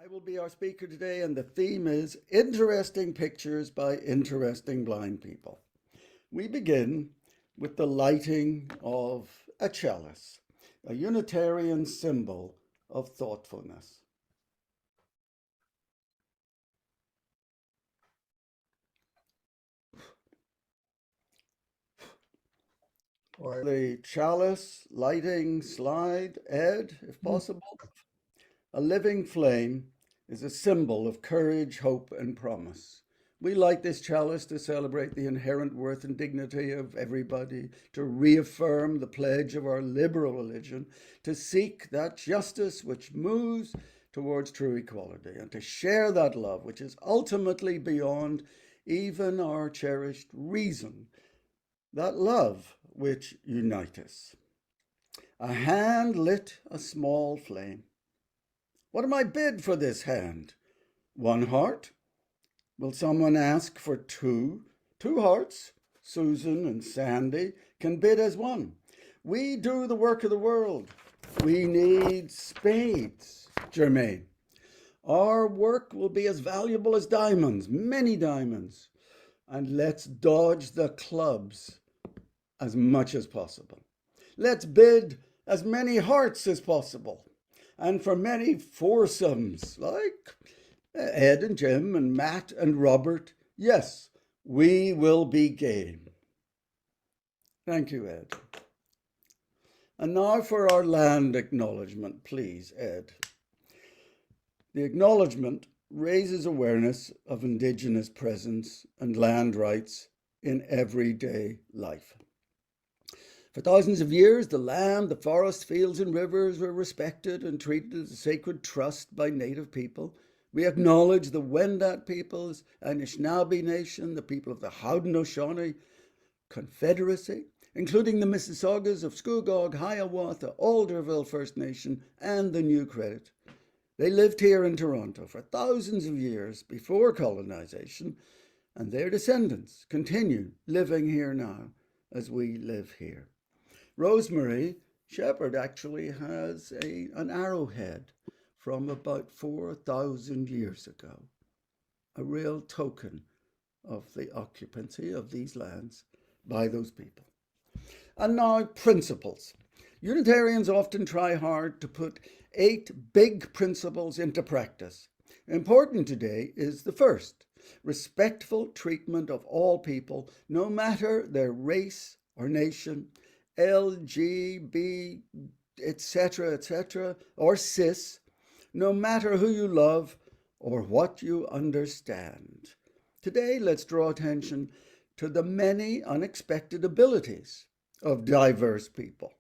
I will be our speaker today, and the theme is Interesting Pictures by Interesting Blind People. We begin with the lighting of a chalice, a Unitarian symbol of thoughtfulness. Or the chalice lighting slide, Ed, if possible. A living flame is a symbol of courage, hope, and promise. We light this chalice to celebrate the inherent worth and dignity of everybody, to reaffirm the pledge of our liberal religion, to seek that justice which moves towards true equality, and to share that love which is ultimately beyond even our cherished reason, that love which unites us. A hand lit a small flame. What am I bid for this hand? One heart? Will someone ask for two? Two hearts? Susan and Sandy can bid as one. We do the work of the world. We need spades, Germaine. Our work will be as valuable as diamonds, many diamonds. And let's dodge the clubs as much as possible. Let's bid as many hearts as possible. And for many foursomes, like Ed and Jim and Matt and Robert, yes, we will be game. Thank you, Ed. And now for our land acknowledgement, please, Ed. The acknowledgement raises awareness of Indigenous presence and land rights in everyday life. For thousands of years, the land, the forests, fields, and rivers were respected and treated as a sacred trust by Native people. We acknowledge the Wendat peoples, Anishinaabe Nation, the people of the Haudenosaunee Confederacy, including the Mississaugas of Scugog, Hiawatha, Alderville First Nation, and the New Credit. They lived here in Toronto for thousands of years before colonization, and their descendants continue living here now as we live here. Rosemary Shepherd actually has an arrowhead from about 4,000 years ago, a real token of the occupancy of these lands by those people. And now, principles. Unitarians often try hard to put 8 big principles into practice. Important today is the first: respectful treatment of all people, no matter their race or nation, LGB, etc., or cis, no matter who you love or what you understand. Today, let's draw attention to the many unexpected abilities of diverse people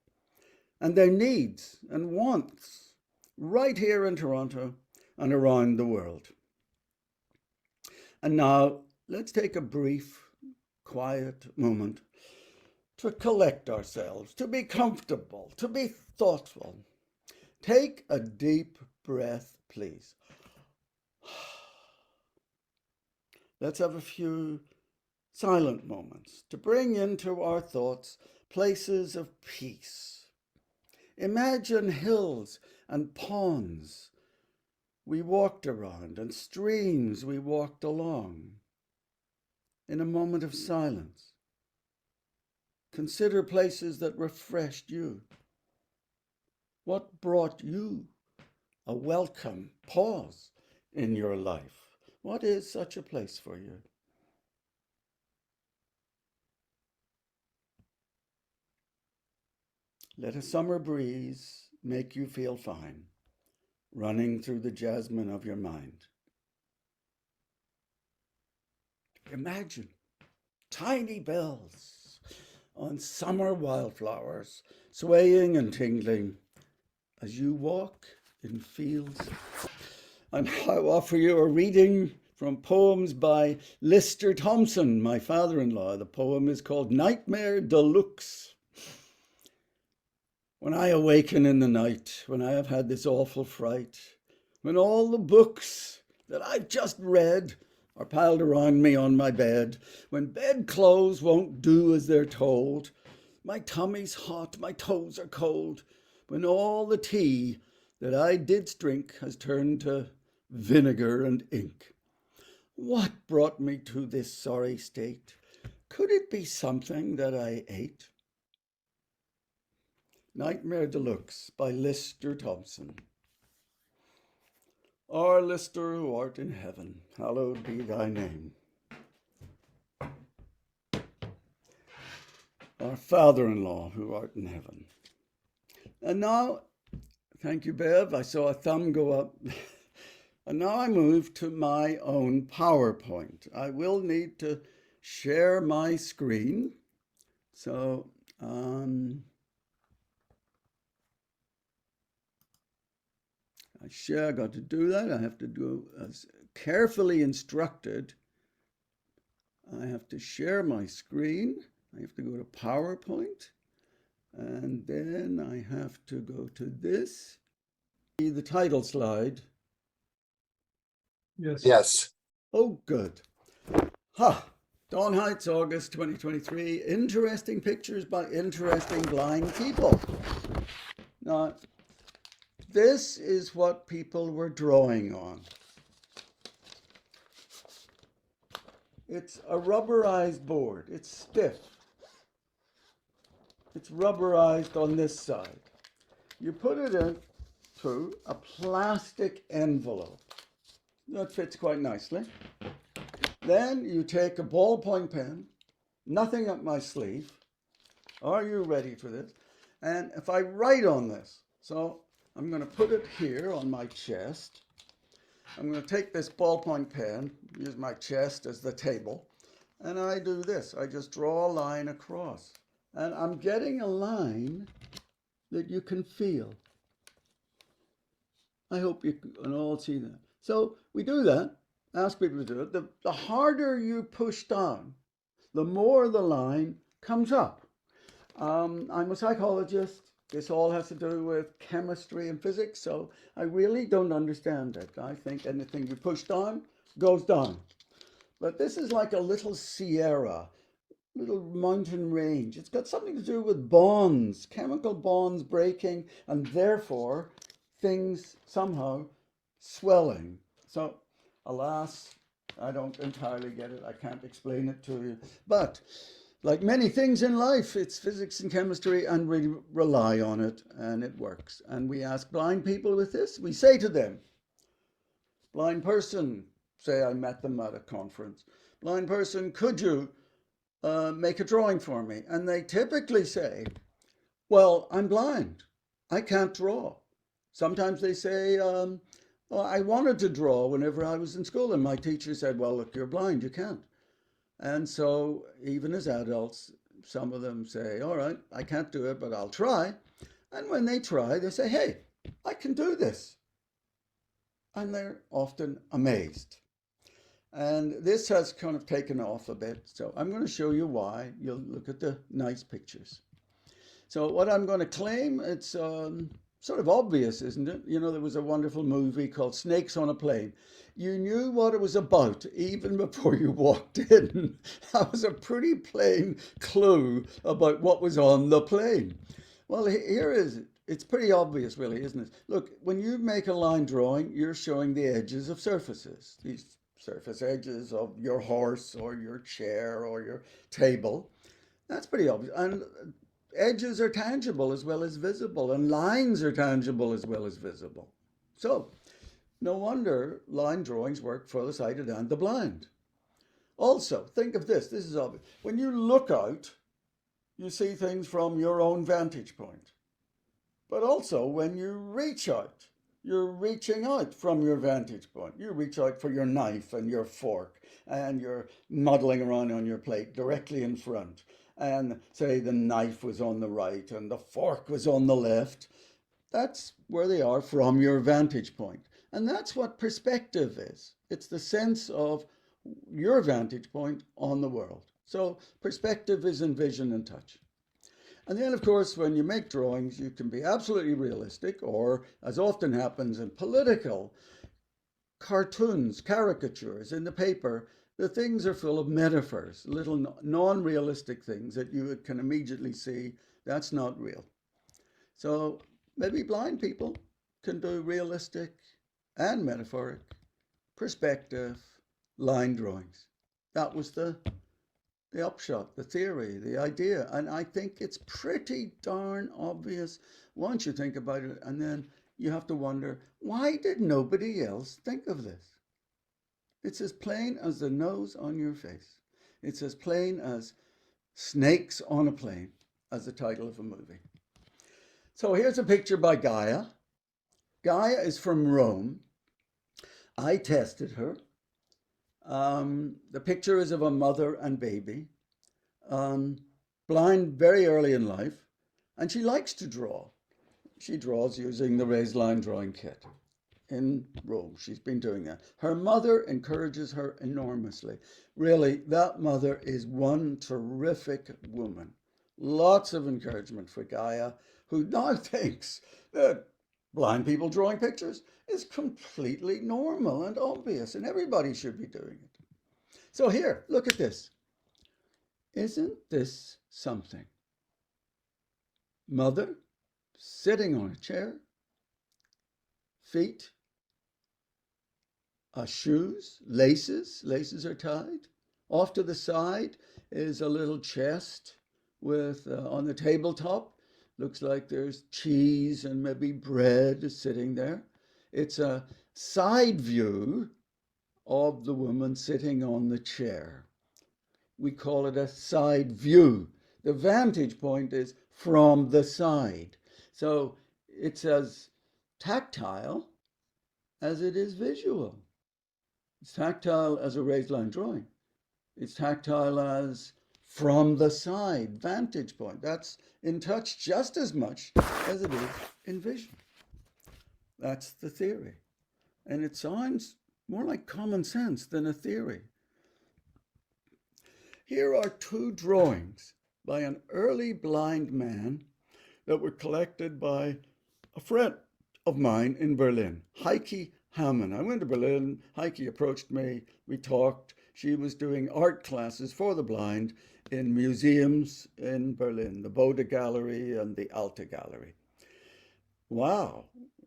and their needs and wants right here in Toronto and around the world. And now, let's take a brief, quiet moment to collect ourselves, to be comfortable, to be thoughtful. Take a deep breath, please. Let's have a few silent moments to bring into our thoughts places of peace. Imagine hills and ponds we walked around and streams we walked along. In a moment of silence, consider places that refreshed you. What brought you a welcome pause in your life? What is such a place for you? Let a summer breeze make you feel fine, running through the jasmine of your mind. Imagine tiny bells on summer wildflowers swaying and tingling as you walk in fields. And I offer you a reading from poems by Lister Thompson, my father-in-law. The poem is called Nightmare Deluxe. When I awaken in the night, when I have had this awful fright, when all the books that I've just read are piled around me on my bed, when bedclothes won't do as they're told, my tummy's hot, my toes are cold, when all the tea that I did drink has turned to vinegar and ink. What brought me to this sorry state? Could it be something that I ate? Nightmare Deluxe by Lister Thompson. Our Lister who art in heaven, hallowed be thy name. Our Father-in-law who art in heaven. And now, thank you, Bev, I saw a thumb go up. And now I move to my own PowerPoint. I will need to share my screen. So, I got to do that. I have to do as carefully instructed. I have to share my screen. I have to go to PowerPoint. And then I have to go to this. The title slide. Yes. Oh, good. Dawn Heights, August 2023. Interesting pictures by interesting blind people. Now, this is what people were drawing on. It's a rubberized board. It's stiff. It's rubberized on this side. You put it into a plastic envelope. That fits quite nicely. Then you take a ballpoint pen, nothing up my sleeve. Are you ready for this? And if I write on this, so I'm going to put it here on my chest. I'm going to take this ballpoint pen, use my chest as the table, and I do this. I just draw a line across. And I'm getting a line that you can feel. I hope you can all see that. So we do that, ask people to do it. The harder you push down, the more the line comes up. I'm a psychologist. This all has to do with chemistry and physics, so I really don't understand it. I think anything you push down goes down. But this is like a little Sierra, little mountain range. It's got something to do with bonds, chemical bonds breaking, and therefore things somehow swelling. So, alas, I don't entirely get it. I can't explain it to you. But like many things in life, it's physics and chemistry, and we rely on it, and it works. And we ask blind people with this, we say to them, blind person, say I met them at a conference, blind person, could you make a drawing for me? And they typically say, well, I'm blind. I can't draw. Sometimes they say, well, I wanted to draw whenever I was in school, and my teacher said, well, look, you're blind, you can't. And so even as adults, some of them say, all right, I can't do it, but I'll try. And when they try, they say, hey, I can do this. And they're often amazed. And this has kind of taken off a bit. So I'm going to show you why. You'll look at the nice pictures. So what I'm going to claim, it's sort of obvious, isn't it? You know, there was a wonderful movie called Snakes on a Plane. You knew what it was about even before you walked in. That was a pretty plain clue about what was on the plane. Well, here is it. It's pretty obvious, really, isn't it? Look, when you make a line drawing, you're showing the edges of surfaces. These surface edges of your horse or your chair or your table. That's pretty obvious. And edges are tangible as well as visible, and lines are tangible as well as visible. So, no wonder line drawings work for the sighted and the blind. Also, think of this. This is obvious. When you look out, you see things from your own vantage point. But also, when you reach out, you're reaching out from your vantage point. You reach out for your knife and your fork, and you're muddling around on your plate directly in front. And say the knife was on the right and the fork was on the left. That's where they are from your vantage point. And that's what perspective is. It's the sense of your vantage point on the world. So perspective is in vision and touch. And then, of course, when you make drawings, you can be absolutely realistic, or, as often happens in political, cartoons, caricatures in the paper, the things are full of metaphors, little non-realistic things that you can immediately see that's not real. So maybe blind people can do realistic and metaphoric perspective, line drawings. That was the upshot, the theory, the idea. And I think it's pretty darn obvious once you think about it. And then you have to wonder, why did nobody else think of this? It's as plain as the nose on your face. It's as plain as snakes on a plane, as the title of a movie. So here's a picture by Gaia. Gaia is from Rome. I tested her. The picture is of a mother and baby, blind very early in life, and she likes to draw. She draws using the raised line drawing kit in Rome. She's been doing that. Her mother encourages her enormously. Really, that mother is one terrific woman. Lots of encouragement for Gaia, who now thinks that blind people drawing pictures is completely normal and obvious, and everybody should be doing it. So here, look at this. Isn't this something? Mother sitting on a chair, feet, shoes, laces are tied. Off to the side is a little chest with, on the tabletop, looks like there's cheese and maybe bread sitting there. It's a side view of the woman sitting on the chair. We call it a side view. The vantage point is from the side. So it's as tactile as it is visual. It's tactile as a raised line drawing. It's tactile as from the side, vantage point. That's in touch just as much as it is in vision. That's the theory. And it sounds more like common sense than a theory. Here are two drawings by an early blind man that were collected by a friend of mine in Berlin, Heike Hamann. I went to Berlin. Heike approached me. We talked. She was doing art classes for the blind in museums in Berlin, the Bode Gallery and the Alte Gallery. Wow.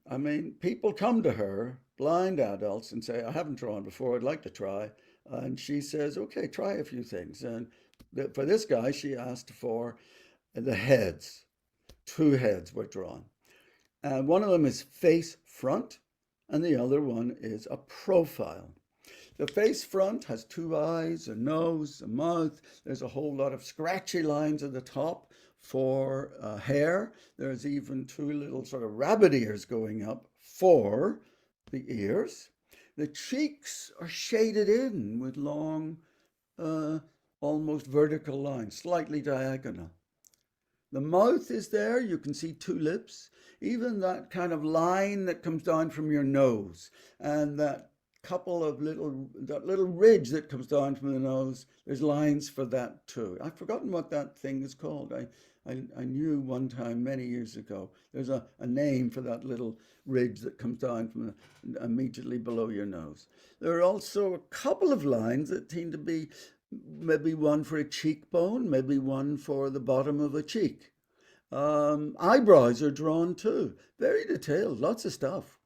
I mean, people come to her, blind adults, and say, I haven't drawn before, I'd like to try. And she says, okay, try a few things. And for this guy, she asked for the heads. Two heads were drawn. And one of them is face front, and the other one is a profile. The face front has two eyes, a nose, a mouth. There's a whole lot of scratchy lines at the top for hair. There's even two little sort of rabbit ears going up for the ears. The cheeks are shaded in with long, almost vertical lines, slightly diagonal. The mouth is there. You can see two lips. Even that kind of line that comes down from your nose and that little ridge that comes down from the nose, there's lines for that too. I've forgotten what that thing is called. I knew one time many years ago. There's a name for that little ridge that comes down from immediately below your nose. There are also a couple of lines that seem to be maybe one for a cheekbone, maybe one for the bottom of a cheek. Eyebrows are drawn too. Very detailed, lots of stuff.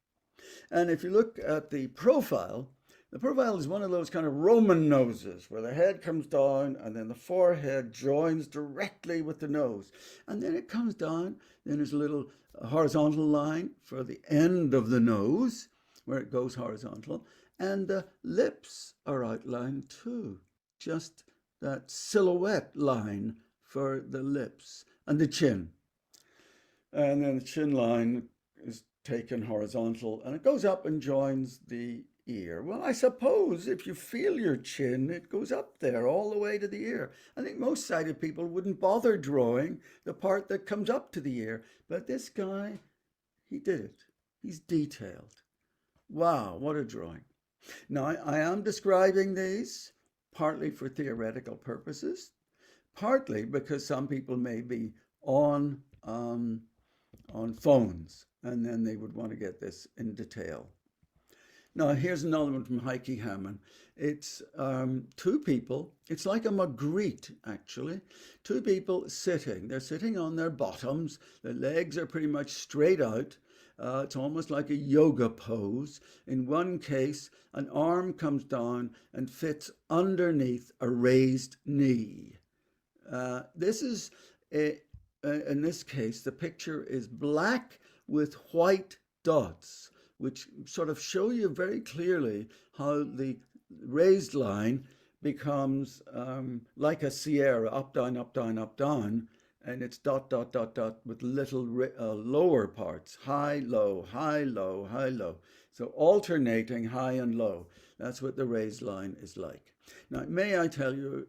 And if you look at the profile is one of those kind of Roman noses where the head comes down and then the forehead joins directly with the nose. And then it comes down, then there's a little horizontal line for the end of the nose where it goes horizontal. And the lips are outlined too. Just that silhouette line for the lips and the chin. And then the chin line is taken horizontal and it goes up and joins the ear. Well, I suppose if you feel your chin, it goes up there all the way to the ear. I think most sighted people wouldn't bother drawing the part that comes up to the ear. But this guy, he did it. He's detailed. Wow, what a drawing. Now, I am describing these partly for theoretical purposes, partly because some people may be on phones and then they would want to get this in detail. Now, here's another one from Heike Hamann. It's two people. It's like a Magritte, actually. Two people sitting. They're sitting on their bottoms. Their legs are pretty much straight out. It's almost like a yoga pose. In one case, an arm comes down and fits underneath a raised knee. This is, a, in this case, the picture is black with white dots, which sort of show you very clearly how the raised line becomes like a sierra, up, down, up, down, up, down, and it's dot, dot, dot, dot with little lower parts, high, low, high, low, high, low. So alternating high and low. That's what the raised line is like. Now, may I tell you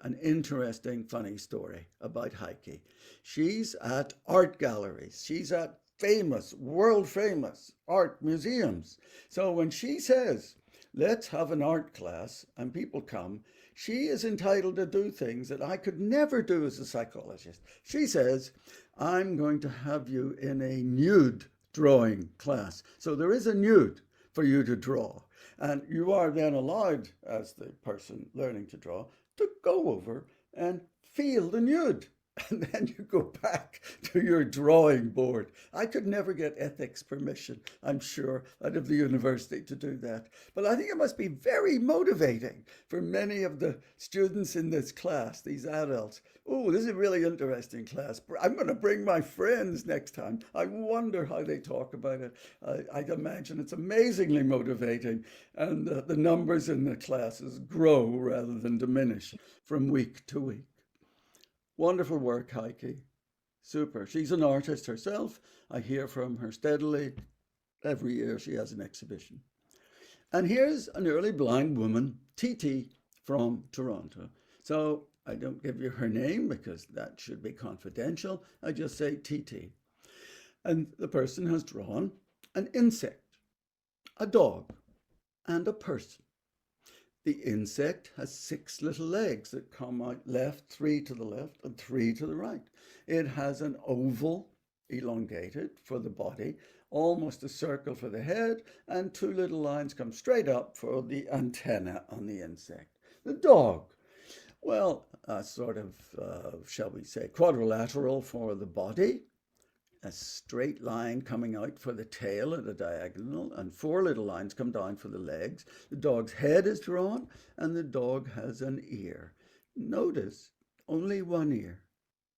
an interesting, funny story about Heike? She's at art galleries. She's at famous, world famous art museums. So when she says, let's have an art class and people come, she is entitled to do things that I could never do as a psychologist. She says, I'm going to have you in a nude drawing class. So there is a nude for you to draw. And you are then allowed, as the person learning to draw, to go over and feel the nude. And then you go back to your drawing board. I could never get ethics permission, I'm sure, out of the university to do that. But I think it must be very motivating for many of the students in this class, these adults. Oh, this is a really interesting class. I'm going to bring my friends next time. I wonder how they talk about it. I imagine it's amazingly motivating. And the numbers in the classes grow rather than diminish from week to week. Wonderful work, Heike. Super. She's an artist herself. I hear from her steadily. Every year she has an exhibition. And here's an early blind woman, TT, from Toronto. So I don't give you her name because that should be confidential. I just say TT. And the person has drawn an insect, a dog, and a person. The insect has 6 little legs that come out left, 3 to the left and 3 to the right. It has an oval, elongated for the body, almost a circle for the head, and 2 little lines come straight up for the antenna on the insect. The dog, well, sort of, shall we say, quadrilateral for the body, a straight line coming out for the tail at a diagonal, and 4 little lines come down for the legs. The dog's head is drawn, and the dog has an ear. Notice only one ear,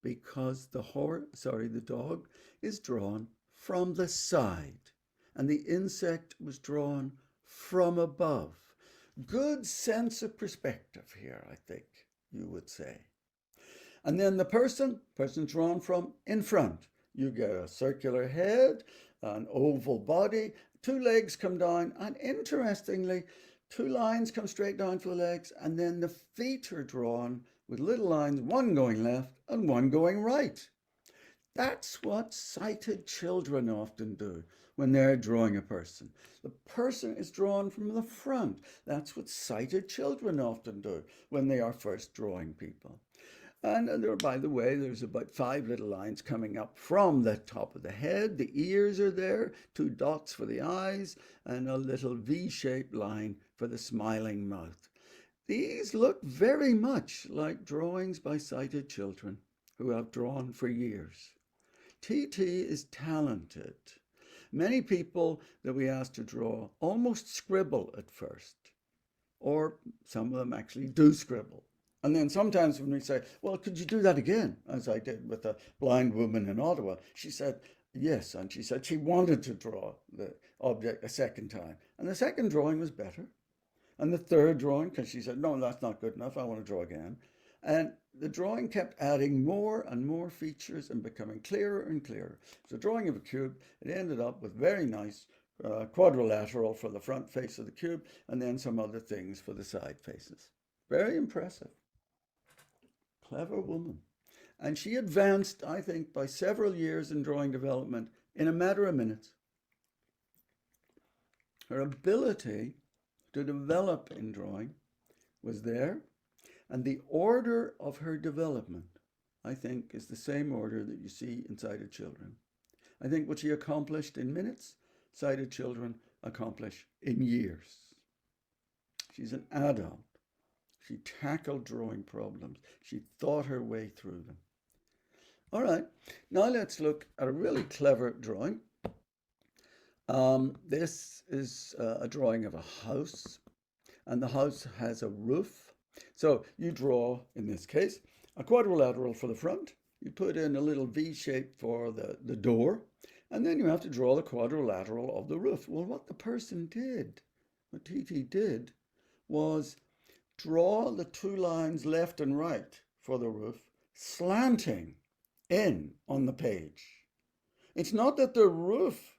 because the dog is drawn from the side, and the insect was drawn from above. Good sense of perspective here, I think you would say. And then the person's drawn from in front. You get a circular head, an oval body, 2 legs come down, and interestingly, 2 lines come straight down for the legs, and then the feet are drawn with little lines, one going left and one going right. That's what sighted children often do when they're drawing a person. The person is drawn from the front. That's what sighted children often do when they are first drawing people. And there, by the way, there's about 5 little lines coming up from the top of the head. The ears are there, 2 dots for the eyes, and a little V-shaped line for the smiling mouth. These look very much like drawings by sighted children who have drawn for years. TT is talented. Many people that we ask to draw almost scribble at first, or some of them actually do scribble. And then sometimes when we say, well, could you do that again? As I did with a blind woman in Ottawa. She said, yes. And she said she wanted to draw the object a second time. And the second drawing was better. And the third drawing, because she said, no, that's not good enough. I want to draw again. And the drawing kept adding more and more features and becoming clearer and clearer. So drawing of a cube, it ended up with very nice quadrilateral for the front face of the cube, and then some other things for the side faces. Very impressive. Clever woman. And she advanced, I think, by several years in drawing development in a matter of minutes. Her ability to develop in drawing was there, and the order of her development, I think, is the same order that you see in sighted children. I think what she accomplished in minutes, sighted children accomplish in years. She's an adult. She tackled drawing problems. She thought her way through them. All right, now let's look at a really clever drawing This is a drawing of a house, and the house has a roof. So you draw, in this case, a quadrilateral for the front. You put in a little V shape for the door, and then you have to draw the quadrilateral of the roof. Well, what the person did, what TT did, was draw the two lines left and right for the roof, slanting in on the page. It's not that the roof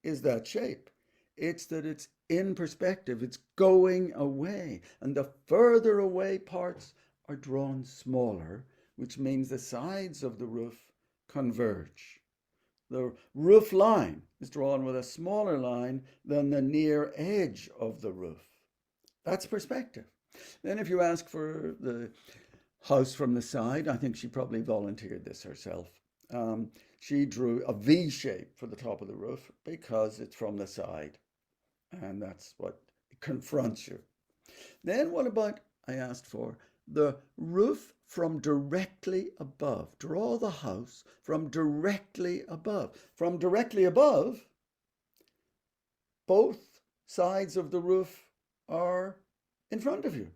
is that shape. It's that it's in perspective. It's going away. And the further away parts are drawn smaller, which means the sides of the roof converge. The roof line is drawn with a smaller line than the near edge of the roof. That's perspective. Then if you ask for the house from the side, I think she probably volunteered this herself. She drew a V shape for the top of the roof because it's from the side, and that's what confronts you. Then what about, I asked for, the roof from directly above. Draw the house from directly above. From directly above, both sides of the roof are in front of you.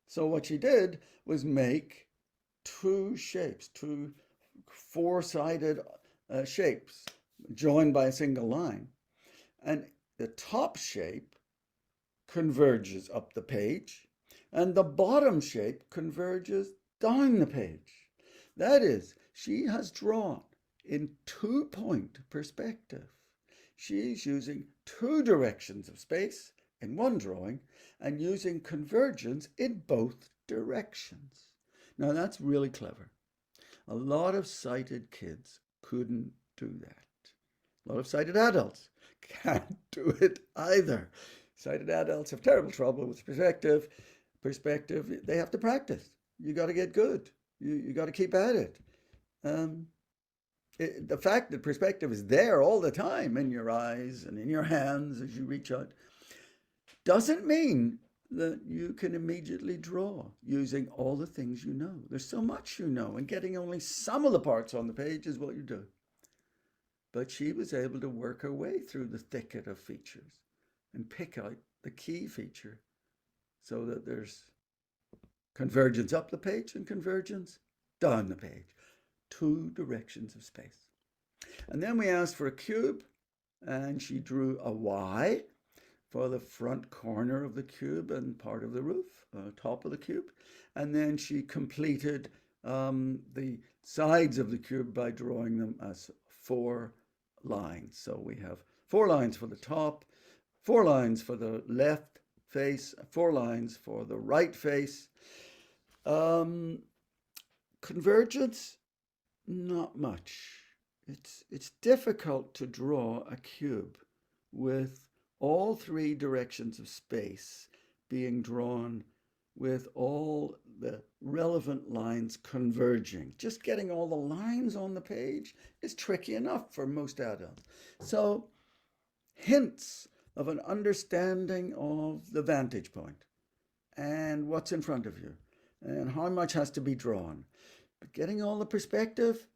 So what she did was make two shapes, two four-sided shapes joined by a single line. And the top shape converges up the page, and the bottom shape converges down the page. That is, she has drawn in two-point perspective. She's using two directions of space in one drawing and using convergence in both directions. Now that's really clever. A lot of sighted kids couldn't do that. A lot of sighted adults can't do it either. Sighted adults have terrible trouble with perspective. Perspective, they have to practice. You got to get good. You got to keep at it. The fact that perspective is there all the time in your eyes and in your hands as you reach out doesn't mean that you can immediately draw using all the things you know. There's so much you know, and getting only some of the parts on the page is what you do. But she was able to work her way through the thicket of features and pick out the key feature so that there's convergence up the page and convergence down the page. Two directions of space. And then we asked for a cube, and she drew a Y for the front corner of the cube and part of the roof, top of the cube. And then she completed the sides of the cube by drawing them as four lines. So we have 4 lines for the top, 4 lines for the left face, 4 lines for the right face. Convergence, not much. It's difficult to draw a cube with all 3 directions of space being drawn with all the relevant lines converging. Just getting all the lines on the page is tricky enough for most adults. So hints of an understanding of the vantage point and what's in front of you and how much has to be drawn. But getting all the perspective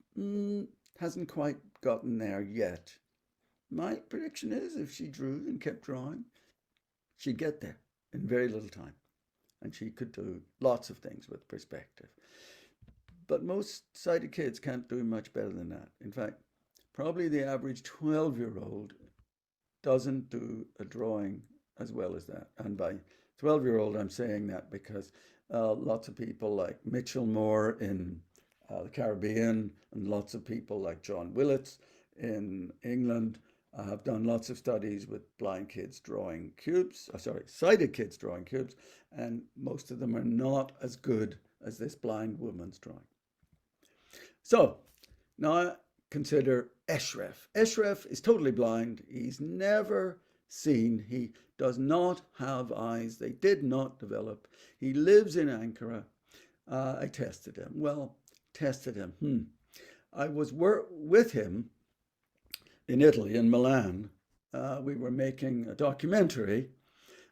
hasn't quite gotten there yet. My prediction is if she drew and kept drawing, she'd get there in very little time. And she could do lots of things with perspective. But most sighted kids can't do much better than that. In fact, probably the average 12-year-old doesn't do a drawing as well as that. And by 12-year-old, I'm saying that because lots of people like Mitchell Moore in the Caribbean and lots of people like John Willits in England have done lots of studies with blind kids drawing cubes, sighted kids drawing cubes, and most of them are not as good as this blind woman's drawing. So now consider Eshref. Eshref is totally blind. He's never seen. He does not have eyes. They did not develop. He lives in Ankara. I tested him. I was with him in Italy, in Milan. We were making a documentary,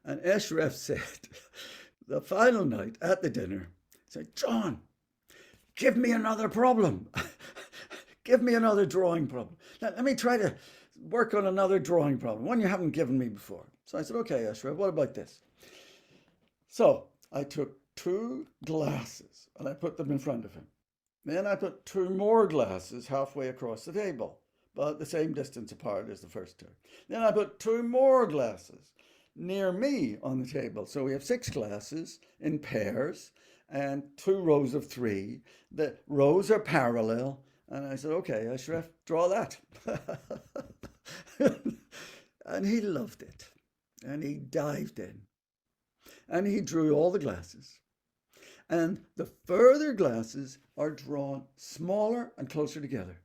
and Eshref said, the final night at the dinner, said, John, give me another problem. Give me another drawing problem. Let me try to work on another drawing problem, one you haven't given me before. So I said, okay, Ashraf, what about this? So I took two glasses and I put them in front of him. Then I put two more glasses halfway across the table, but the same distance apart as the first two. Then I put two more glasses near me on the table. So we have six glasses in pairs and two rows of three. The rows are parallel. And I said, okay, Ashraf, draw that. And he loved it. And he dived in. And he drew all the glasses. And the further glasses are drawn smaller and closer together.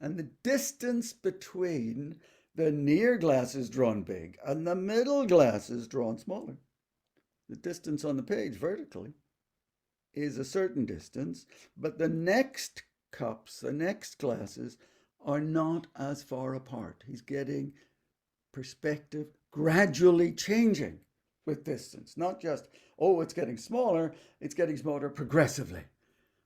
And the distance between the near glasses drawn big and the middle glasses drawn smaller, the distance on the page vertically, is a certain distance, but the next cups, the next glasses, are not as far apart. He's getting perspective gradually changing with distance, not just, oh, it's getting smaller progressively.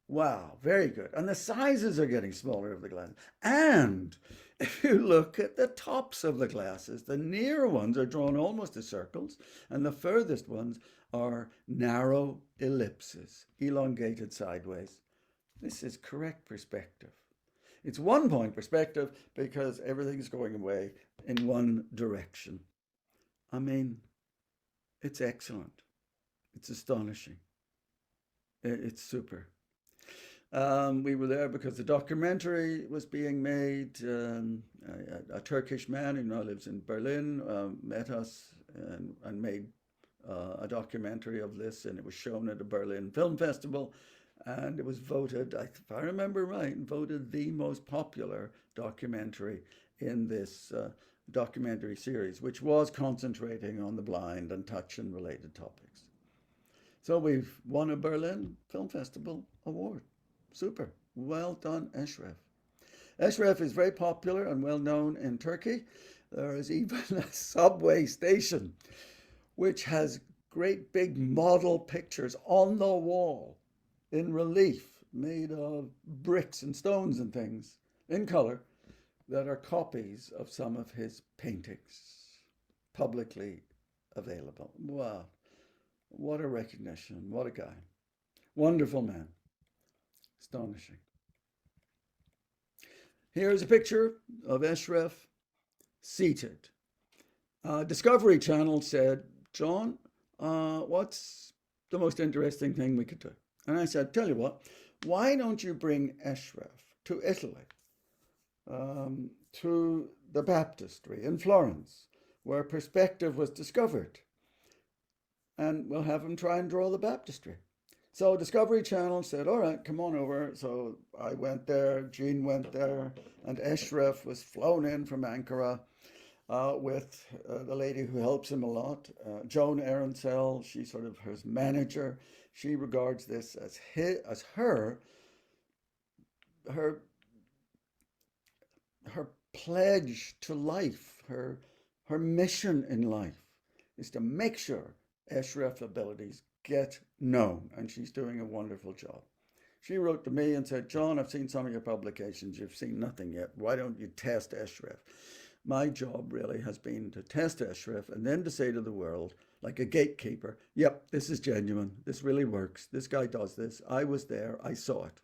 Wow, very good. And the sizes are getting smaller of the glasses. And if you look at the tops of the glasses, the near ones are drawn almost as circles, and the furthest ones are narrow ellipses, elongated sideways. This is correct perspective. It's 1 point perspective because everything's going away in one direction. I mean, it's excellent. It's astonishing. It's super. We were there because the documentary was being made. A Turkish man who now lives in Berlin met us and made a documentary of this, and it was shown at a Berlin Film Festival, and it was voted, if I remember right, voted the most popular documentary in this documentary series, which was concentrating on the blind and touch and related topics. So we've won a Berlin Film Festival award. Super. Well done, Ashraf. Ashraf is very popular and well known in Turkey. There is even a subway station which has great big model pictures on the wall in relief, made of bricks and stones and things in color, that are copies of some of his paintings, publicly available. Wow. What a recognition. What a guy. Wonderful man. Astonishing. Here's a picture of Ashraf seated. Discovery Channel said, John, what's the most interesting thing we could do? And I said, tell you what, why don't you bring Ashraf to Italy, to the baptistry in Florence, where perspective was discovered, and we'll have him try and draw the baptistry. So Discovery Channel said, all right, come on over. So I went there, Jean went there, and Ashraf was flown in from Ankara with the lady who helps him a lot, Joan Arencel. She's sort of his manager. She regards this as her pledge to life, her mission in life is to make sure Ashraf's abilities get known, and she's doing a wonderful job. She wrote to me and said, John, I've seen some of your publications. You've seen nothing yet. Why don't you test Ashraf? My job really has been to test Ashraf and then to say to the world, like a gatekeeper, yep, this is genuine. This really works. This guy does this. I was there. I saw it.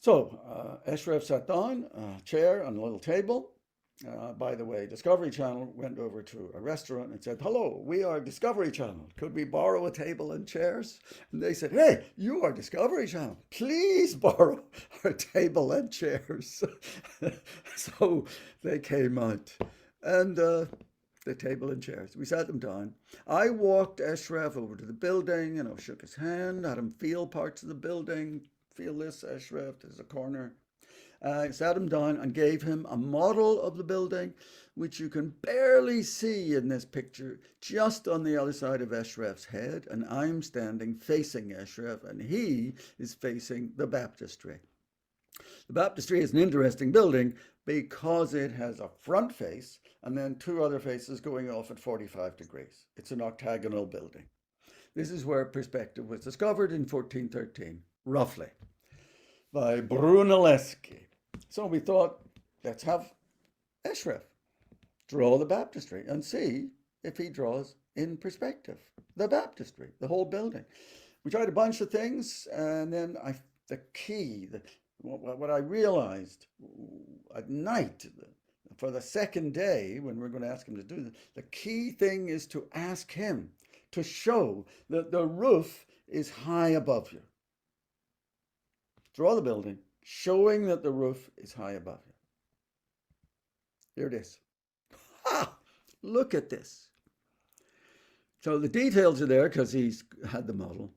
So Ashraf sat down, a chair and a little table. By the way, Discovery Channel went over to a restaurant and said, hello, we are Discovery Channel. Could we borrow a table and chairs? And they said, hey, you are Discovery Channel. Please borrow our table and chairs. So they came out and the table and chairs. We sat them down. I walked Ashraf over to the building, shook his hand, had him feel parts of the building. Feel this, Ashraf, there's a corner. I sat him down and gave him a model of the building, which you can barely see in this picture, just on the other side of Ashraf's head. And I'm standing facing Ashraf, and he is facing the baptistry. The baptistry is an interesting building because it has a front face and then two other faces going off at 45 degrees. It's an octagonal building. This is where perspective was discovered in 1413, roughly, by Brunelleschi. So we thought, let's have Eshref draw the baptistry and see if he draws in perspective the baptistry, the whole building. We tried a bunch of things, and then the key, what I realized at night for the second day when we're going to ask him to do this, the key thing is to ask him to show that the roof is high above you. Draw the building, showing that the roof is high above you. Here it is. Ha! Look at this. So the details are there because he's had the model.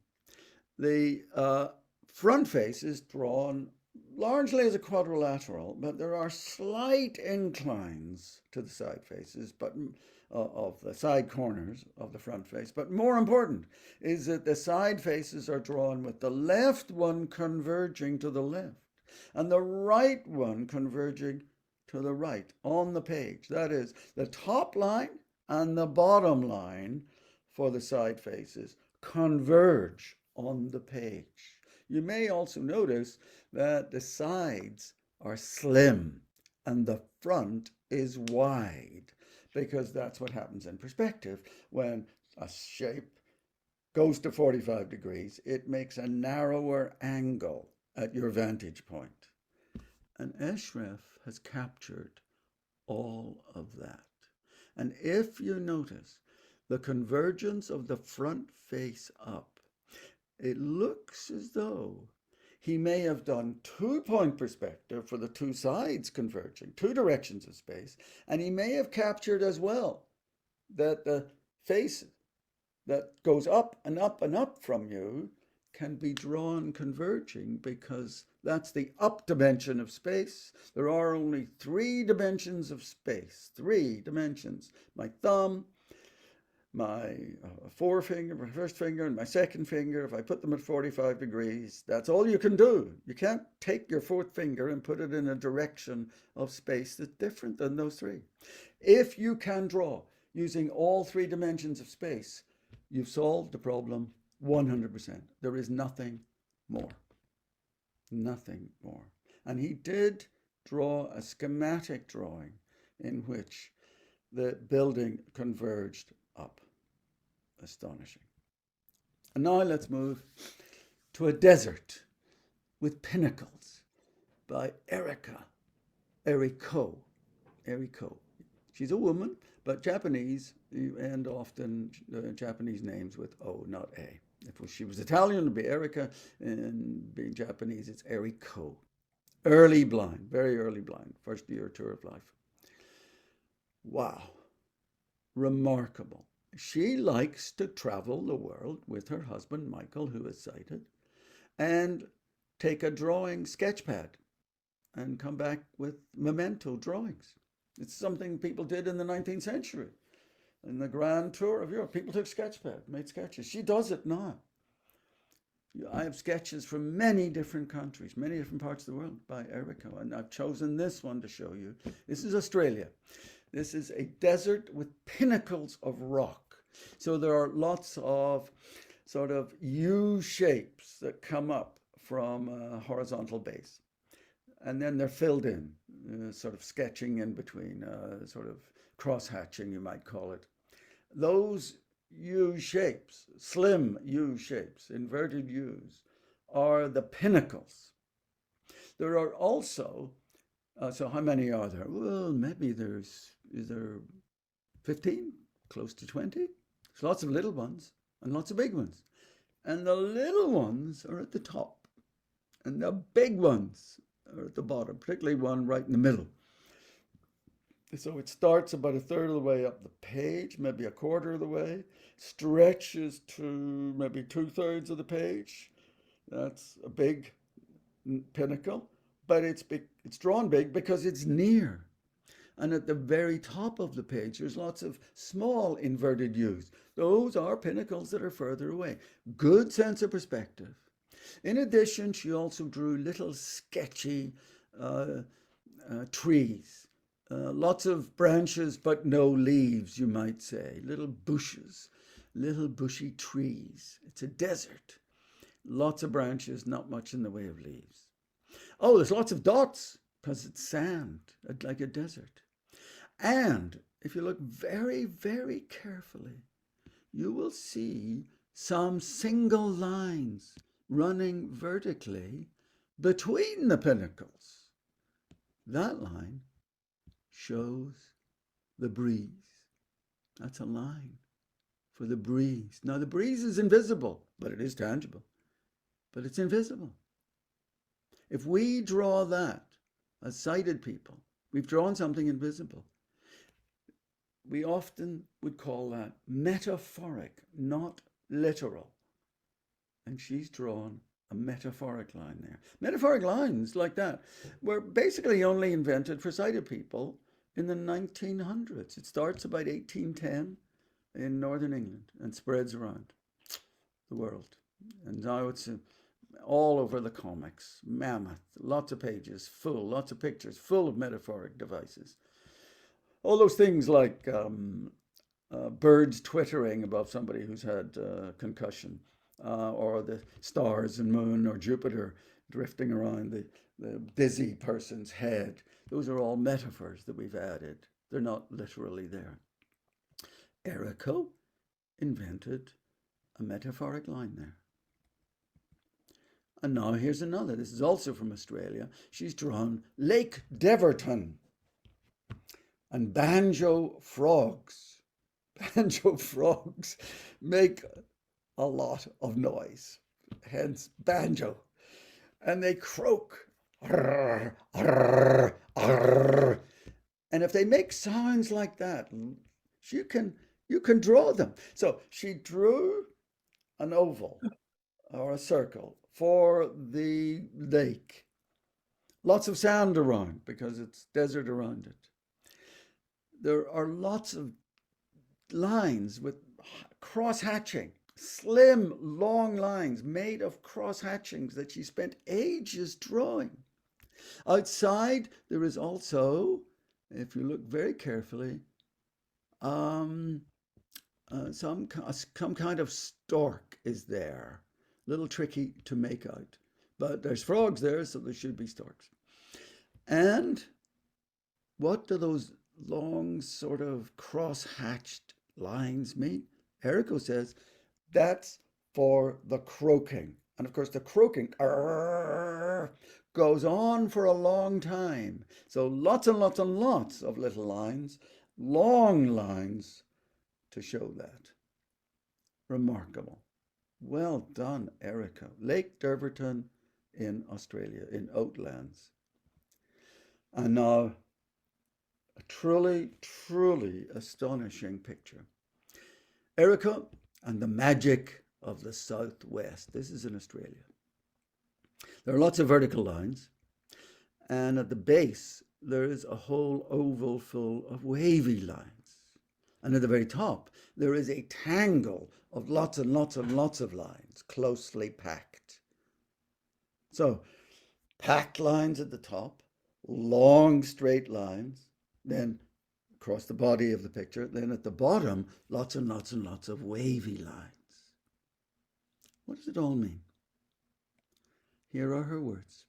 The front face is drawn largely as a quadrilateral, but there are slight inclines to the side faces, but of the side corners of the front face. But more important is that the side faces are drawn with the left one converging to the left and the right one converging to the right on the page. That is, the top line and the bottom line for the side faces converge on the page. You may also notice that the sides are slim and the front is wide, because that's what happens in perspective. When a shape goes to 45 degrees, it makes a narrower angle at your vantage point. And Eshref has captured all of that. And if you notice the convergence of the front face up, it looks as though he may have done 2-point perspective for the two sides converging, two directions of space, and he may have captured as well that the face that goes up and up and up from you can be drawn converging, because that's the up dimension of space. There are only 3 dimensions of space, 3 dimensions. My thumb, my forefinger, my first finger, and my second finger. If I put them at 45 degrees, that's all you can do. You can't take your 4th finger and put it in a direction of space that's different than those 3. If you can draw using all 3 dimensions of space, you've solved the problem 100%. There is nothing more. Nothing more. And he did draw a schematic drawing in which the building converged up. Astonishing. And now let's move to a desert with pinnacles by Eriko. She's a woman, but Japanese, you end often Japanese names with O, not A. If she was Italian, it would be Erica, and being Japanese, it's Eriko. Early blind, very early blind, first year tour of life. Wow. Remarkable. She likes to travel the world with her husband, Michael, who is sighted, and take a drawing sketch pad and come back with memento drawings. It's something people did in the 19th century. In the Grand Tour of Europe, people took sketch pad, made sketches. She does it now. I have sketches from many different countries, many different parts of the world by Eriko, and I've chosen this one to show you. This is Australia. This is a desert with pinnacles of rock. So there are lots of sort of U shapes that come up from a horizontal base. And then they're filled in, sort of sketching in between, sort of cross-hatching, you might call it. Those U shapes, slim U shapes, inverted U's, are the pinnacles. There are also, so how many are there? Well, maybe is there 15? Close to 20? There's lots of little ones and lots of big ones. And the little ones are at the top, and the big ones are at the bottom, particularly one right in the middle. So it starts about 1/3 of the way up the page, maybe 1/4 of the way, stretches to maybe 2/3 of the page. That's a big pinnacle, but it's big, it's drawn big because it's near. And at the very top of the page, there's lots of small inverted U's. Those are pinnacles that are further away. Good sense of perspective. In addition, she also drew little sketchy trees. Lots of branches, but no leaves, you might say. Little bushes, little bushy trees. It's a desert. Lots of branches, not much in the way of leaves. Oh, there's lots of dots, because it's sand, like a desert. And if you look very, very carefully, you will see some single lines running vertically between the pinnacles. That line shows the breeze. That's a line for the breeze. Now, the breeze is invisible, but it is tangible. But it's invisible. If we draw that as sighted people, we've drawn something invisible. We often would call that metaphoric, not literal. And she's drawn a metaphoric line there. Metaphoric lines like that were basically only invented for sighted people in the 1900s. It starts about 1810 in northern England and spreads around the world. And now it's all over the comics, mammoth, lots of pages, full, lots of pictures, full of metaphoric devices. All those things like birds twittering above somebody who's had concussion, or the stars and moon or Jupiter drifting around the dizzy person's head. Those are all metaphors that we've added. They're not literally there. Erico invented a metaphoric line there. And now here's another. This is also from Australia. She's drawn Lake Deverton and banjo frogs. Banjo frogs make a lot of noise, hence banjo. And they croak. Arr, arr, arr. And if they make sounds like that, you can draw them. So she drew an oval or a circle for the lake. Lots of sand around because it's desert around it. There are lots of lines with cross-hatching, slim, long lines made of cross-hatchings that she spent ages drawing. Outside, there is also, if you look very carefully, some kind of stork is there. A little tricky to make out. But there's frogs there, so there should be storks. And what do those long sort of cross-hatched lines mean? Erico says that's for the croaking. And of course the croaking goes on for a long time. So lots and lots and lots of little lines, long lines to show that. Remarkable. Well done, Erico. Lake Derverton in Australia, in Oatlands. And now a truly, truly astonishing picture. Erica and the magic of the Southwest. This is in Australia. There are lots of vertical lines, and at the base there is a whole oval full of wavy lines. And at the very top there is a tangle of lots and lots and lots of lines, closely packed. So, packed lines at the top, long straight lines, then across the body of the picture, then at the bottom, lots and lots and lots of wavy lines. What does it all mean? Here are her words.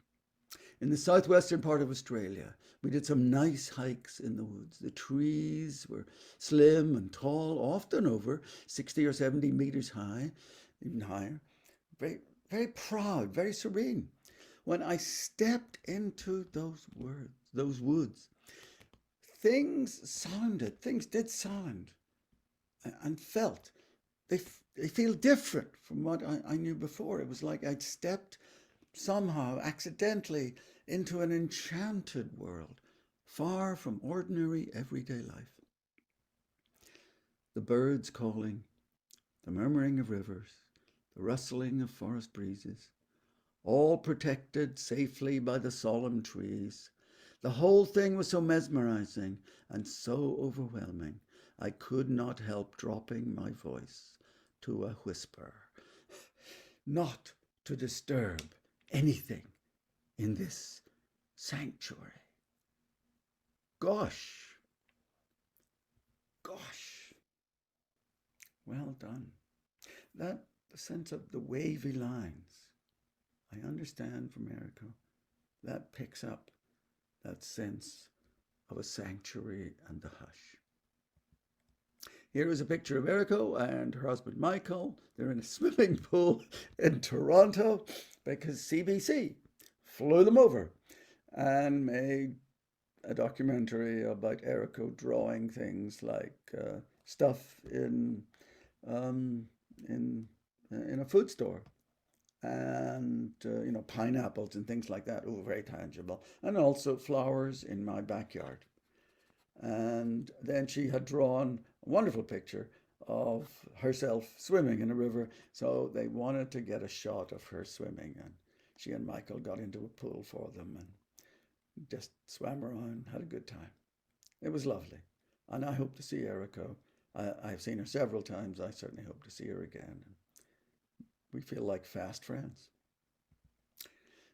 In the southwestern part of Australia, we did some nice hikes in the woods. The trees were slim and tall, often over 60 or 70 meters high, even higher. Very, very proud, very serene. When I stepped into those woods, things did sound and felt. They feel different from what I knew before. It was like I'd stepped somehow accidentally into an enchanted world, far from ordinary everyday life. The birds calling, the murmuring of rivers, the rustling of forest breezes, all protected safely by the solemn trees. The whole thing was so mesmerizing and so overwhelming, I could not help dropping my voice to a whisper, not to disturb anything in this sanctuary. Gosh. Well done. That the sense of the wavy lines, I understand from Erico, that picks up that sense of a sanctuary and the hush. Here is a picture of Eriko and her husband Michael. They're in a swimming pool in Toronto because CBC flew them over and made a documentary about Eriko drawing things like stuff in a food store, and pineapples and things like that. Oh, very tangible. And also flowers in my backyard. And then she had drawn a wonderful picture of herself swimming in a river, so they wanted to get a shot of her swimming, and she and Michael got into a pool for them and just swam around, had a good time. It was lovely, and I hope to see Eriko. I've seen her several times. I certainly hope to see her again. We feel like fast friends.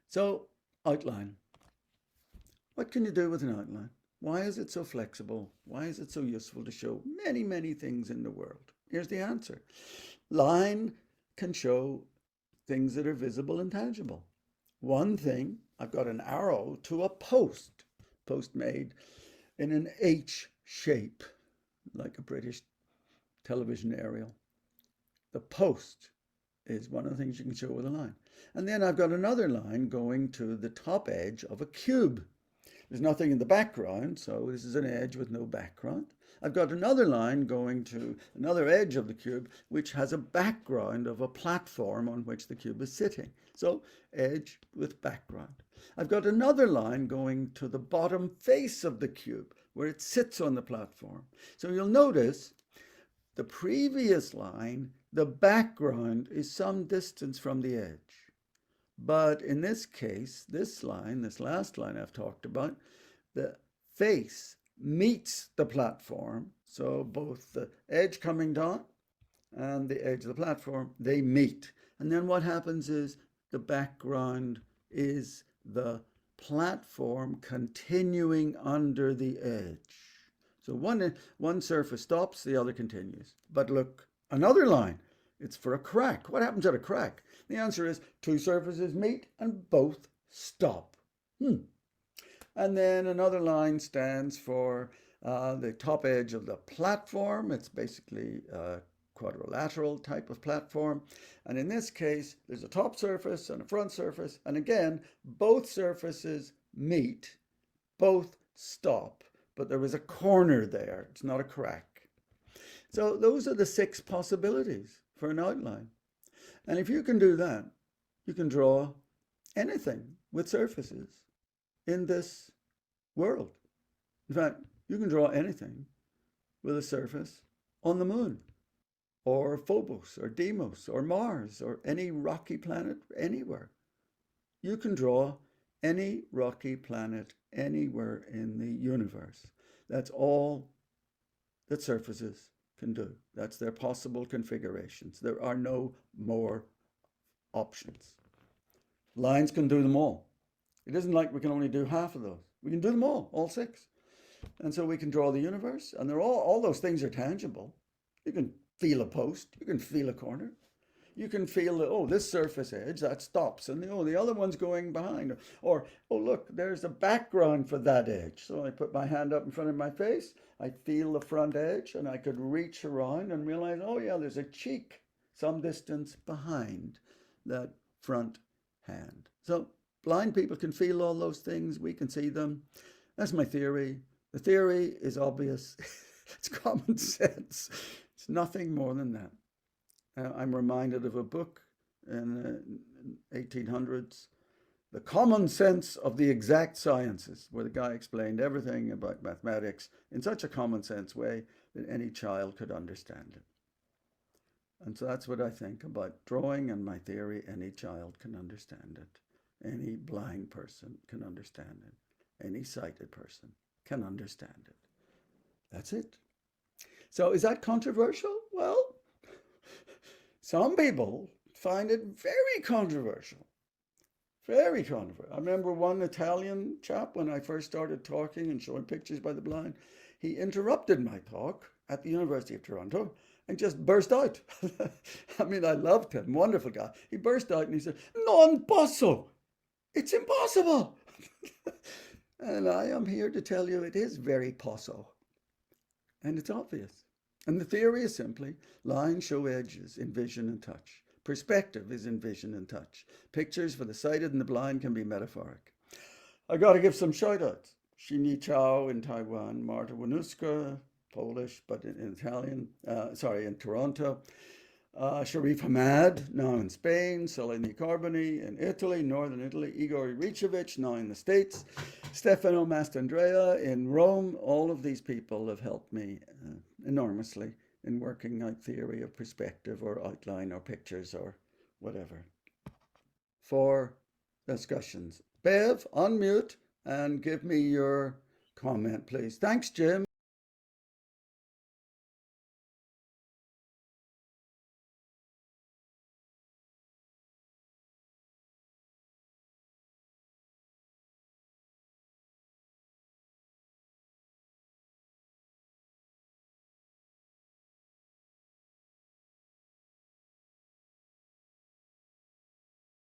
So, outline. What can you do with an outline? Why is it so flexible? Why is it so useful to show many, many things in the world? Here's the answer. Line can show things that are visible and tangible. One thing, I've got an arrow to a post made in an H shape, like a British television aerial. The post is one of the things you can show with a line. And then I've got another line going to the top edge of a cube. There's nothing in the background, so this is an edge with no background. I've got another line going to another edge of the cube, which has a background of a platform on which the cube is sitting. So edge with background. I've got another line going to the bottom face of the cube, where it sits on the platform. So you'll notice the previous line, the background is some distance from the edge. But in this case, this last line I've talked about, the face meets the platform. So both the edge coming down and the edge of the platform, they meet. And then what happens is the background is the platform continuing under the edge. So one surface stops, the other continues. But look, another line. It's for a crack. What happens at a crack? The answer is two surfaces meet and both stop. And then another line stands for the top edge of the platform. It's basically a quadrilateral type of platform. And in this case, there's a top surface and a front surface. And again, both surfaces meet, both stop. But there was a corner there. It's not a crack. So those are the 6 possibilities for an outline. And if you can do that, you can draw anything with surfaces in this world. In fact, you can draw anything with a surface on the moon, or Phobos, or Deimos, or Mars, or any rocky planet anywhere. You can draw any rocky planet anywhere in the universe. That's all that surfaces can do. That's their possible configurations. There are no more options. Lines can do them all. It isn't like we can only do half of those. We can do them all 6. And so we can draw the universe, and they're all those things are tangible. You can feel a post, you can feel a corner. You can feel, this surface edge, that stops, and the other one's going behind. Or, look, there's a background for that edge. So I put my hand up in front of my face, I feel the front edge, and I could reach around and realize, there's a cheek some distance behind that front hand. So blind people can feel all those things. We can see them. That's my theory. The theory is obvious. It's common sense. It's nothing more than that. I'm reminded of a book in the 1800s, The Common Sense of the Exact Sciences, where the guy explained everything about mathematics in such a common sense way that any child could understand it. And so that's what I think about drawing and my theory. Any child can understand it. Any blind person can understand it. Any sighted person can understand it. That's it. So is that controversial? Well, some people find it very controversial. Very controversial. I remember one Italian chap, when I first started talking and showing pictures by the blind, he interrupted my talk at the University of Toronto and just burst out. I mean, I loved him. Wonderful guy. He burst out and he said, "Non posso. It's impossible." And I am here to tell you it is very posso. And it's obvious. And the theory is simply lines show edges in vision and touch. Perspective is in vision and touch. Pictures for the sighted and the blind can be metaphoric. I got to give some shout outs. Shini Chao in Taiwan, Marta Wanuska, Polish, but in Italian, in Toronto. Sharif Hamad, now in Spain, Seleni Carboni in Italy, Northern Italy, Igor Irichevich, now in the States, Stefano Mastandrea in Rome. All of these people have helped me enormously in working out theory of perspective or outline or pictures or whatever. For discussions. Bev, unmute and give me your comment, please. Thanks, Jim.